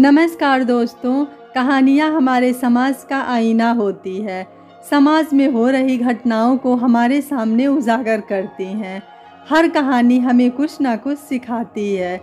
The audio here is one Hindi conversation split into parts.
नमस्कार दोस्तों, कहानियाँ हमारे समाज का आईना होती है। समाज में हो रही घटनाओं को हमारे सामने उजागर करती हैं। हर कहानी हमें कुछ ना कुछ सिखाती है।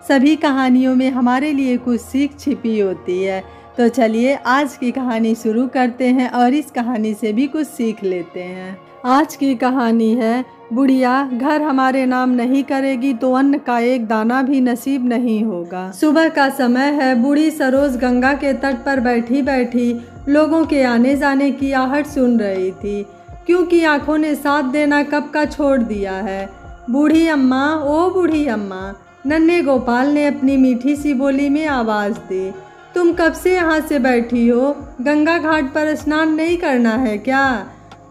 सभी कहानियों में हमारे लिए कुछ सीख छिपी होती है। तो चलिए आज की कहानी शुरू करते हैं और इस कहानी से भी कुछ सीख लेते हैं। आज की कहानी है बुढ़िया घर हमारे नाम नहीं करेगी तो अन्न का एक दाना भी नसीब नहीं होगा। सुबह का समय है। बूढ़ी सरोज गंगा के तट पर बैठी बैठी लोगों के आने जाने की आहट सुन रही थी, क्योंकि आंखों ने साथ देना कब का छोड़ दिया है। बूढ़ी अम्मा, ओ बूढ़ी अम्मा, नन्हे गोपाल ने अपनी मीठी सी बोली में आवाज़ दी। तुम कब से यहाँ से बैठी हो? गंगा घाट पर स्नान नहीं करना है क्या?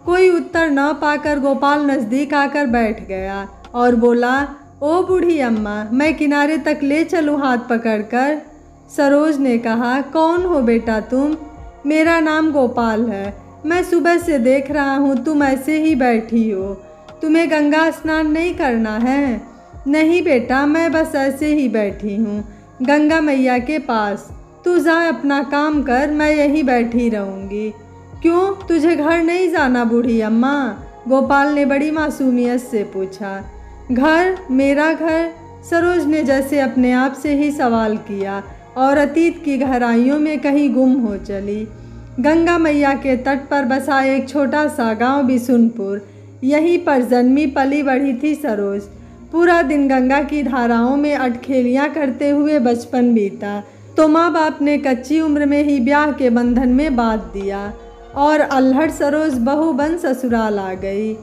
कोई उत्तर न पाकर गोपाल नज़दीक आकर बैठ गया और बोला, ओ बूढ़ी अम्मा, मैं किनारे तक ले चलूँ हाथ पकड़कर? सरोज ने कहा, कौन हो बेटा तुम? मेरा नाम गोपाल है। मैं सुबह से देख रहा हूँ तुम ऐसे ही बैठी हो। तुम्हें गंगा स्नान नहीं करना है? नहीं बेटा, मैं बस ऐसे ही बैठी हूँ गंगा मैया के पास। तू जा अपना काम कर, मैं यहीं बैठी रहूँगी। क्यों, तुझे घर नहीं जाना बूढ़ी अम्मा? गोपाल ने बड़ी मासूमियत से पूछा। घर? मेरा घर? सरोज ने जैसे अपने आप से ही सवाल किया और अतीत की गहराइयों में कहीं गुम हो चली। गंगा मैया के तट पर बसा एक छोटा सा गांव बिशुनपुर, यहीं पर जन्मी पली बढ़ी थी सरोज। पूरा दिन गंगा की धाराओं में अटखेलियाँ करते हुए बचपन बीता तो माँ बाप ने कच्ची उम्र में ही ब्याह के बंधन में बांध दिया और अल्हड़ सरोज बहू बन ससुराल आ गई।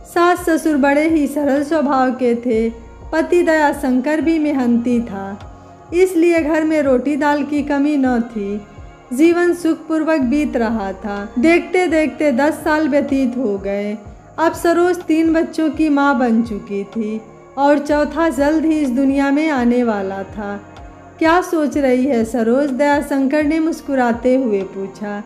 सास ससुर बड़े ही सरल स्वभाव के थे। पति दया शंकर भी मेहनती था, इसलिए घर में रोटी दाल की कमी न थी। जीवन सुखपूर्वक बीत रहा था। देखते देखते 10 साल व्यतीत हो गए। अब सरोज 3 बच्चों की माँ बन चुकी थी और चौथा जल्द ही इस दुनिया में आने वाला था। क्या सोच रही है सरोज? दयाशंकर ने मुस्कुराते हुए पूछा।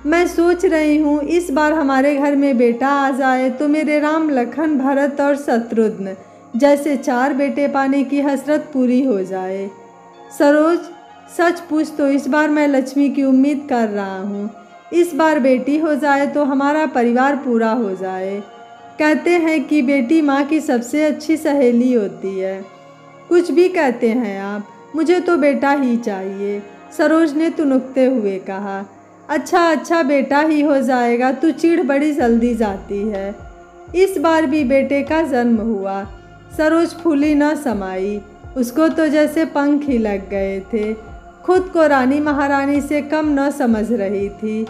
मैं सोच रही हूँ इस बार हमारे घर में बेटा आ जाए तो मेरे राम, लखन, भरत और शत्रुघ्न जैसे 4 बेटे पाने की हसरत पूरी हो जाए। सरोज, सच पूछ तो इस बार मैं लक्ष्मी की उम्मीद कर रहा हूँ। इस बार बेटी हो जाए तो हमारा परिवार पूरा हो जाए। कहते हैं कि बेटी माँ की सबसे अच्छी सहेली होती है। कुछ भी कहते हैं आप, मुझे तो बेटा ही चाहिए, सरोज ने तुनकते हुए कहा। अच्छा बेटा ही हो जाएगा, तू चिढ़ बड़ी जल्दी जाती है। इस बार भी बेटे का जन्म हुआ। सरोज फूली न समाई, उसको तो जैसे पंख ही लग गए थे। खुद को रानी महारानी से कम न समझ रही थी।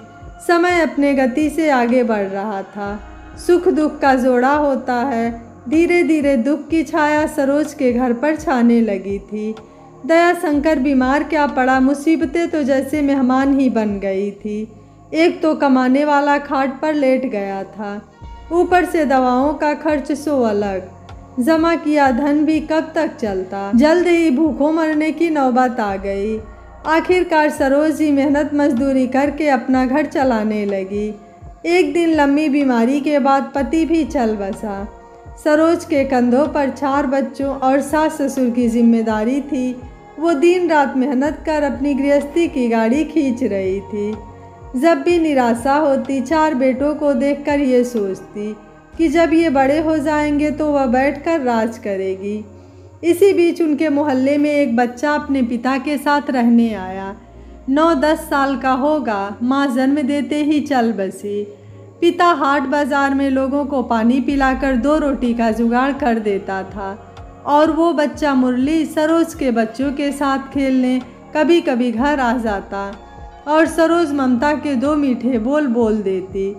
समय अपने गति से आगे बढ़ रहा था। सुख दुख का जोड़ा होता है। धीरे धीरे दुख की छाया सरोज के घर पर छाने लगी थी। दयाशंकर बीमार क्या पड़ा, मुसीबतें तो जैसे मेहमान ही बन गई थी। एक तो कमाने वाला खाट पर लेट गया था, ऊपर से दवाओं का खर्च सो अलग। जमा किया धन भी कब तक चलता? जल्द ही भूखों मरने की नौबत आ गई। आखिरकार सरोज ही मेहनत मजदूरी करके अपना घर चलाने लगी। एक दिन लंबी बीमारी के बाद पति भी चल बसा। सरोज के कंधों पर 4 बच्चों और सास ससुर की जिम्मेदारी थी। वो दिन रात मेहनत कर अपनी गृहस्थी की गाड़ी खींच रही थी। जब भी निराशा होती 4 बेटों को देखकर ये सोचती कि जब ये बड़े हो जाएंगे तो वह बैठकर राज करेगी। इसी बीच उनके मोहल्ले में एक बच्चा अपने पिता के साथ रहने आया। 9-10 साल का होगा। माँ जन्म देते ही चल बसी। पिता हाट बाजार में लोगों को पानी पिलाकर 2 रोटी का जुगाड़ कर देता था और वो बच्चा मुरली सरोज के बच्चों के साथ खेलने कभी कभी घर आ जाता और सरोज ममता के 2 मीठे बोल बोल देती,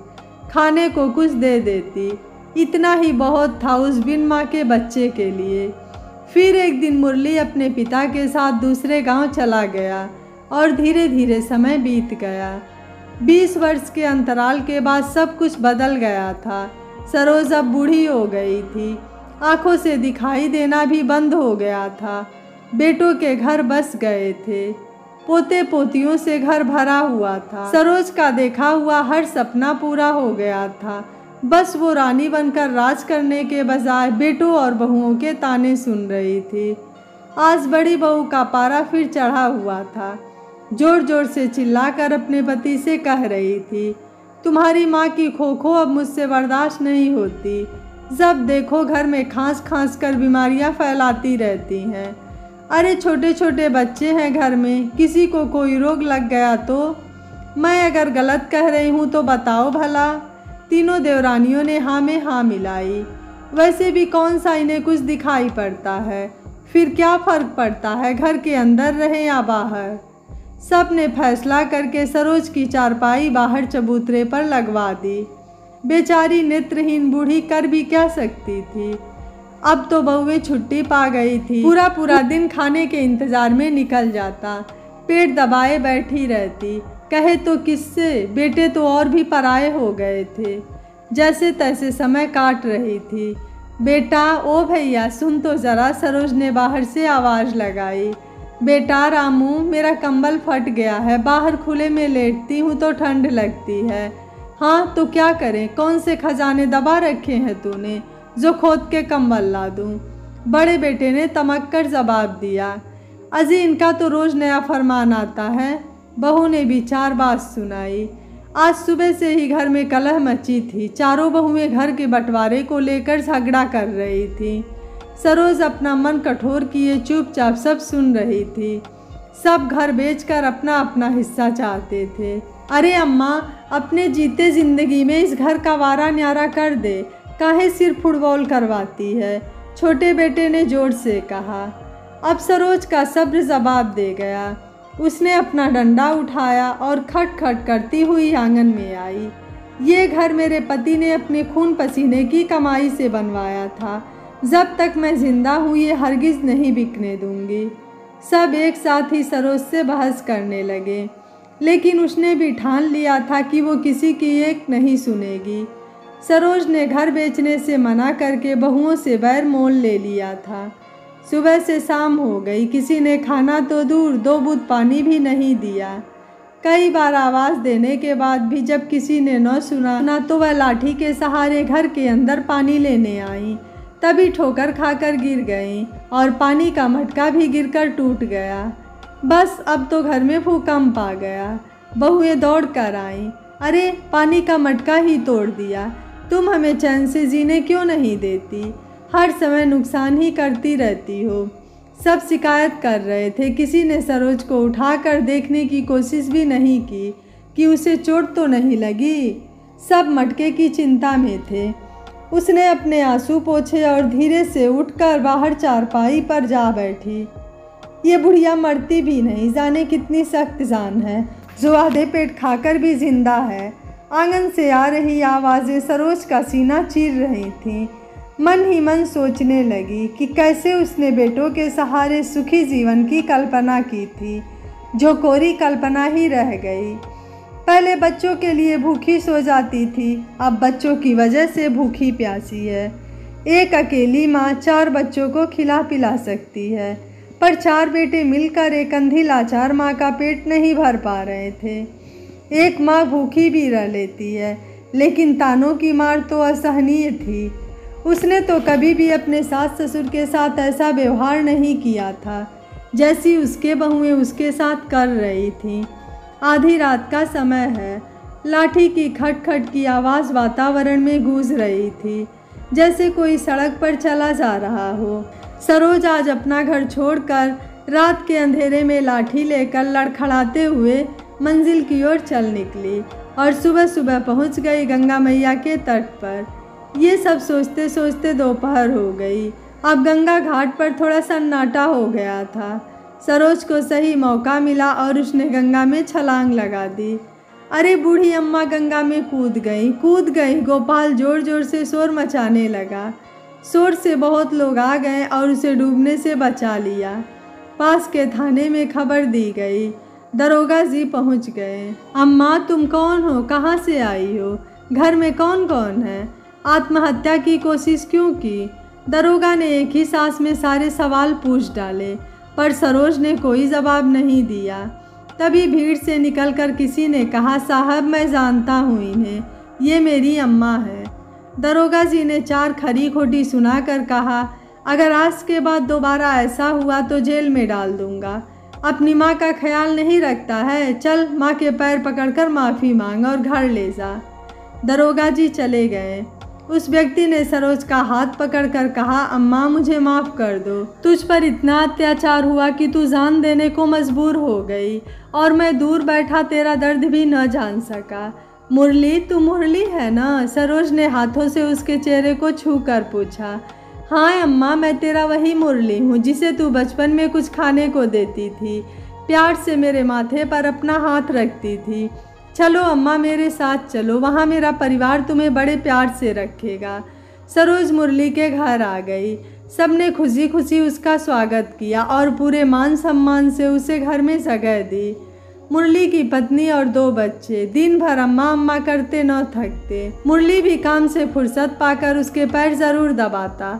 खाने को कुछ दे देती। इतना ही बहुत था उस बिन माँ के बच्चे के लिए। फिर एक दिन मुरली अपने पिता के साथ दूसरे गांव चला गया और धीरे धीरे समय बीत गया। 20 वर्ष के अंतराल के बाद सब कुछ बदल गया था। सरोज अब बूढ़ी हो गई थी। आंखों से दिखाई देना भी बंद हो गया था। बेटों के घर बस गए थे। पोते पोतियों से घर भरा हुआ था। सरोज का देखा हुआ हर सपना पूरा हो गया था। बस वो रानी बनकर राज करने के बजाय बेटों और बहुओं के ताने सुन रही थी। आज बड़ी बहू का पारा फिर चढ़ा हुआ था। जोर जोर से चिल्लाकर अपने पति से कह रही थी, तुम्हारी माँ की खो अब मुझसे बर्दाश्त नहीं होती। जब देखो घर में खांस खांस कर बीमारियाँ फैलाती रहती हैं। अरे छोटे छोटे बच्चे हैं घर में, किसी को कोई रोग लग गया तो? मैं अगर गलत कह रही हूँ तो बताओ भला। तीनों देवरानियों ने हाँ में हाँ मिलाई। वैसे भी कौन सा इन्हें कुछ दिखाई पड़ता है, फिर क्या फ़र्क पड़ता है घर के अंदर रहें या बाहर। सब ने फैसला करके सरोज की चारपाई बाहर चबूतरे पर लगवा दी। बेचारी नेत्रहीन बूढ़ी कर भी क्या सकती थी। अब तो बहुएं छुट्टी पा गई थी। पूरा दिन खाने के इंतज़ार में निकल जाता। पेट दबाए बैठी रहती। कहे तो किससे, बेटे तो और भी पराये हो गए थे। जैसे तैसे समय काट रही थी। बेटा, ओ भैया सुन तो ज़रा, सरोज ने बाहर से आवाज़ लगाई। बेटा रामू, मेरा कंबल फट गया है, बाहर खुले में लेटती हूँ तो ठंड लगती है। हाँ तो क्या करें, कौन से खजाने दबा रखे हैं तूने जो खोद के कंबल ला दूँ? बड़े बेटे ने तमक कर जवाब दिया। अजी इनका तो रोज़ नया फरमान आता है। बहू ने भी 4 बात सुनाई। आज सुबह से ही घर में कलह मची थी। चारों बहुएं घर के बंटवारे को लेकर झगड़ा कर रही थी। सरोज अपना मन कठोर किए चुपचाप सब सुन रही थी। सब घर बेचकर अपना अपना हिस्सा चाहते थे। अरे अम्मा, अपने जीते ज़िंदगी में इस घर का वारा न्यारा कर दे, काहे सिर फुटबॉल करवाती है, छोटे बेटे ने जोर से कहा। अब सरोज का सब्र जवाब दे गया। उसने अपना डंडा उठाया और खट खट करती हुई आंगन में आई। ये घर मेरे पति ने अपने खून पसीने की कमाई से बनवाया था। जब तक मैं जिंदा हूँ ये हरगिज़ नहीं बिकने दूंगी। सब एक साथ ही सरोज से बहस करने लगे, लेकिन उसने भी ठान लिया था कि वो किसी की एक नहीं सुनेगी। सरोज ने घर बेचने से मना करके बहुओं से बैर मोल ले लिया था। सुबह से शाम हो गई, किसी ने खाना तो दूर 2 बूंद पानी भी नहीं दिया। कई बार आवाज़ देने के बाद भी जब किसी ने न सुना तो वह लाठी के सहारे घर के अंदर पानी लेने आई। तभी ठोकर खाकर गिर गई और पानी का मटका भी गिरकर टूट गया। बस अब तो घर में भूकंप आ गया। बहुएं दौड़ कर आईं। अरे पानी का मटका ही तोड़ दिया, तुम हमें चैन से जीने क्यों नहीं देती? हर समय नुकसान ही करती रहती हो। सब शिकायत कर रहे थे। किसी ने सरोज को उठाकर देखने की कोशिश भी नहीं की कि उसे चोट तो नहीं लगी। सब मटके की चिंता में थे। उसने अपने आंसू पोंछे और धीरे से उठकर बाहर चारपाई पर जा बैठी। ये बुढ़िया मरती भी नहीं, जाने कितनी सख्त जान है, जो आधे पेट खाकर भी जिंदा है। आंगन से आ रही आवाज़ें सरोज का सीना चीर रही थीं। मन ही मन सोचने लगी कि कैसे उसने बेटों के सहारे सुखी जीवन की कल्पना की थी, जो कोरी कल्पना ही रह गई। पहले बच्चों के लिए भूखी सो जाती थी, अब बच्चों की वजह से भूखी प्यासी है। एक अकेली माँ 4 बच्चों को खिला पिला सकती है, पर 4 बेटे मिलकर एक अंधी लाचार माँ का पेट नहीं भर पा रहे थे। एक माँ भूखी भी रह लेती है, लेकिन तानों की मार तो असहनीय थी। उसने तो कभी भी अपने सास ससुर के साथ ऐसा व्यवहार नहीं किया था जैसी उसके बहुएं उसके साथ कर रही थीं। आधी रात का समय है। लाठी की खटखट की आवाज़ वातावरण में गूंज रही थी, जैसे कोई सड़क पर चला जा रहा हो। सरोज आज अपना घर छोड़कर रात के अंधेरे में लाठी लेकर लड़खड़ाते हुए मंजिल की ओर चल निकली और सुबह सुबह पहुंच गई गंगा मैया के तट पर। ये सब सोचते सोचते दोपहर हो गई। अब गंगा घाट पर थोड़ा सन्नाटा हो गया था। सरोज को सही मौका मिला और उसने गंगा में छलांग लगा दी। अरे बूढ़ी अम्मा गंगा में कूद गई। गोपाल जोर जोर से शोर मचाने लगा। शोर से बहुत लोग आ गए और उसे डूबने से बचा लिया। पास के थाने में खबर दी गई। दरोगा जी पहुंच गए। अम्मा तुम कौन हो, कहाँ से आई हो, घर में कौन कौन है, आत्महत्या की कोशिश क्यों की? दरोगा ने एक ही सांस में सारे सवाल पूछ डाले, पर सरोज ने कोई जवाब नहीं दिया। तभी भीड़ से निकलकर किसी ने कहा, साहब मैं जानता हूँ इन्हें, ये मेरी अम्मा है। दरोगा जी ने 4 खरी खोटी सुनाकर कहा, अगर आज के बाद दोबारा ऐसा हुआ तो जेल में डाल दूंगा। अपनी माँ का ख्याल नहीं रखता है। चल माँ के पैर पकड़कर माफ़ी मांग और घर ले जा। दरोगा जी चले गए। उस व्यक्ति ने सरोज का हाथ पकड़कर कहा, अम्मा मुझे माफ़ कर दो। तुझ पर इतना अत्याचार हुआ कि तू जान देने को मजबूर हो गई और मैं दूर बैठा तेरा दर्द भी न जान सका। मुरली, तू मुरली है ना? सरोज ने हाथों से उसके चेहरे को छू कर पूछा। हाँ अम्मा, मैं तेरा वही मुरली हूँ जिसे तू बचपन में कुछ खाने को देती थी, प्यार से मेरे माथे पर अपना हाथ रखती थी। चलो अम्मा मेरे साथ चलो, वहाँ मेरा परिवार तुम्हें बड़े प्यार से रखेगा। सरोज मुरली के घर आ गई। सबने खुशी खुशी उसका स्वागत किया और पूरे मान सम्मान से उसे घर में जगह दी। मुरली की पत्नी और 2 बच्चे दिन भर अम्मा अम्मा करते न थकते। मुरली भी काम से फुर्सत पाकर उसके पैर ज़रूर दबाता।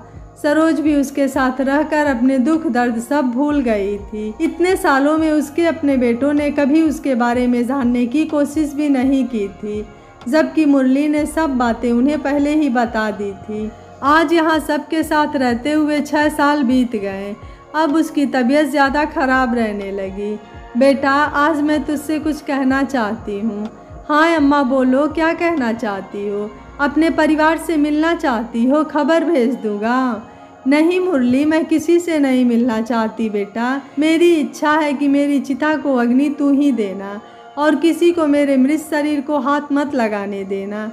सरोज भी उसके साथ रहकर अपने दुख दर्द सब भूल गई थी। इतने सालों में उसके अपने बेटों ने कभी उसके बारे में जानने की कोशिश भी नहीं की थी, जबकि मुरली ने सब बातें उन्हें पहले ही बता दी थी। आज यहाँ सबके साथ रहते हुए 6 साल बीत गए। अब उसकी तबीयत ज़्यादा खराब रहने लगी। बेटा, आज मैं तुझसे कुछ कहना चाहती हूँ। हाँ अम्मा बोलो, क्या कहना चाहती हो? अपने परिवार से मिलना चाहती हो? खबर भेज दूँगा। नहीं मुरली, मैं किसी से नहीं मिलना चाहती बेटा। मेरी इच्छा है कि मेरी चिता को अग्नि तू ही देना और किसी को मेरे मृत शरीर को हाथ मत लगाने देना।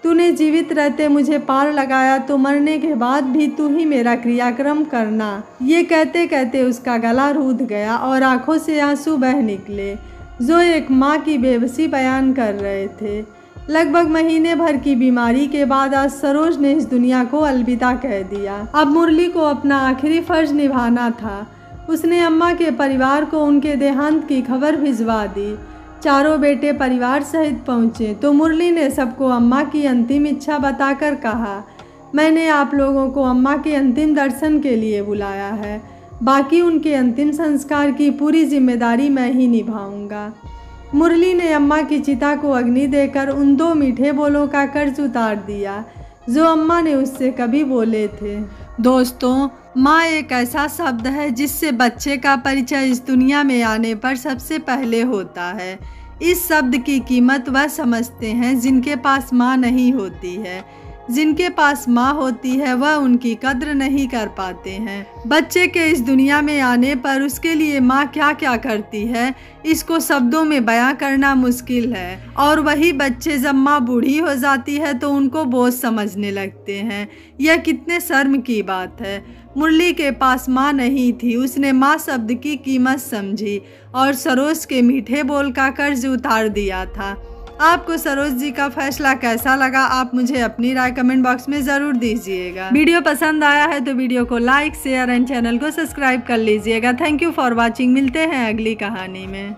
तूने जीवित रहते मुझे पार लगाया तो मरने के बाद भी तू ही मेरा क्रियाक्रम करना। ये कहते कहते उसका गला रूंध गया और आंखों से आंसू बह निकले, जो एक माँ की बेबसी बयान कर रहे थे। लगभग महीने भर की बीमारी के बाद आज सरोज ने इस दुनिया को अलविदा कह दिया। अब मुरली को अपना आखिरी फर्ज निभाना था। उसने अम्मा के परिवार को उनके देहांत की खबर भिजवा दी। चारों बेटे परिवार सहित पहुँचे तो मुरली ने सबको अम्मा की अंतिम इच्छा बताकर कहा, मैंने आप लोगों को अम्मा के अंतिम दर्शन के लिए बुलाया है। बाकी उनके अंतिम संस्कार की पूरी जिम्मेदारी मैं ही निभाऊंगा। मुरली ने अम्मा की चिता को अग्नि देकर उन 2 मीठे बोलों का कर्ज उतार दिया जो अम्मा ने उससे कभी बोले थे। दोस्तों, माँ एक ऐसा शब्द है जिससे बच्चे का परिचय इस दुनिया में आने पर सबसे पहले होता है। इस शब्द की कीमत वह समझते हैं जिनके पास माँ नहीं होती है। जिनके पास माँ होती है वह उनकी कद्र नहीं कर पाते हैं। बच्चे के इस दुनिया में आने पर उसके लिए माँ क्या क्या करती है, इसको शब्दों में बयां करना मुश्किल है। और वही बच्चे जब माँ बूढ़ी हो जाती है तो उनको बोझ समझने लगते हैं। यह कितने शर्म की बात है। मुरली के पास माँ नहीं थी, उसने माँ शब्द की कीमत समझी और सरोज के मीठे बोल का कर्ज उतार दिया था। आपको सरोज जी का फैसला कैसा लगा, आप मुझे अपनी राय कमेंट बॉक्स में ज़रूर दीजिएगा। वीडियो पसंद आया है तो वीडियो को लाइक, शेयर एंड चैनल को सब्सक्राइब कर लीजिएगा। Thank you for watching. मिलते हैं अगली कहानी में।